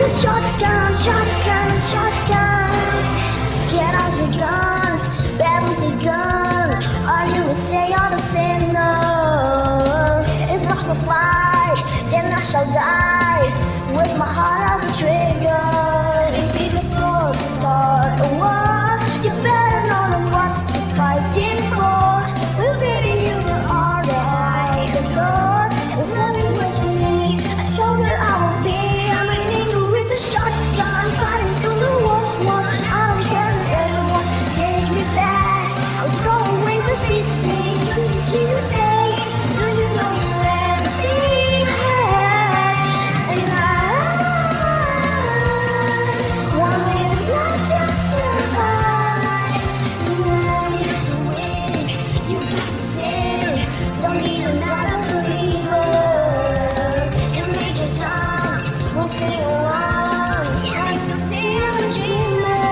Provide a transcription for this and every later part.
a shotgun, shotgun, shotgun. Get out your guns, bad with the gun. Are you a say or to say no? If not to fly, then I shall die. With my heart on the trigger. It's even before to start a war. You better know what you're fighting for. We'll be you the alright. Let's go. As long as what you need, a soldier I will be. I'm an angel with a shotgun, fighting till the war. I don't care if everyone take me back. I'll throw away the feeling. Jesus, hey, don't you know you're everything I had? And I want me to not just survive. You win, you got to sing. Don't need another believer. And Major Tom won't sing along. I still still a dreamer.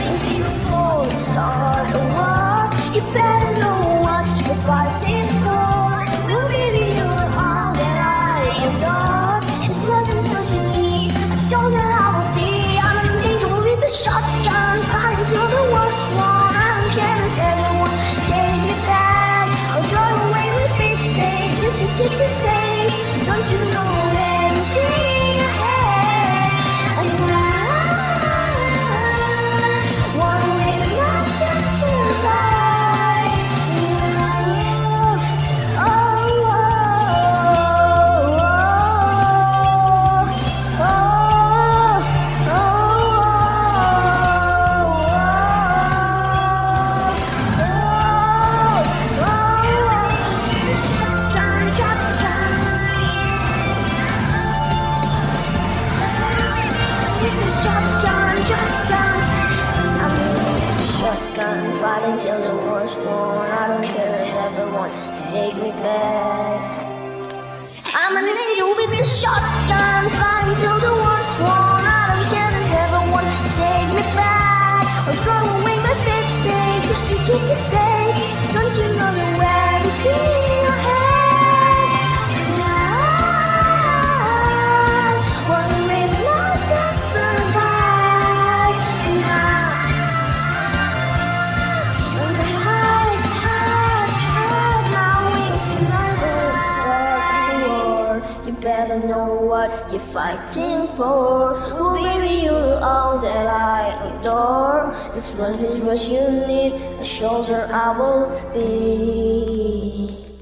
And before we start a war, you better know what you're fighting for. We'll give you all that I adore. It's nothing what you need. I show that I will be. I'm an angel with a shotgun, fighting till the war's won. I don't care if everyone take me back. I'll throw away the big thing. Just to keep it safe. Don't you know everything I had? And I want me to not just survive. Oh, oh, shotgun, shotgun. It's a shotgun, shotgun. I'm a shotgun, fighting till the war's won. I don't care if everyone to take me back. I'm an angel with a shotgun, fighting till the war's won. I don't care if everyone to take me back. Or throw away my faith, just to keep me safe. Don't you know the everything I had? And I want me not just survive. And I my wings and my legs start the war. You better know what you're fighting for. Oh baby, you're all that I adore. This love is what you need. The shoulder I will be.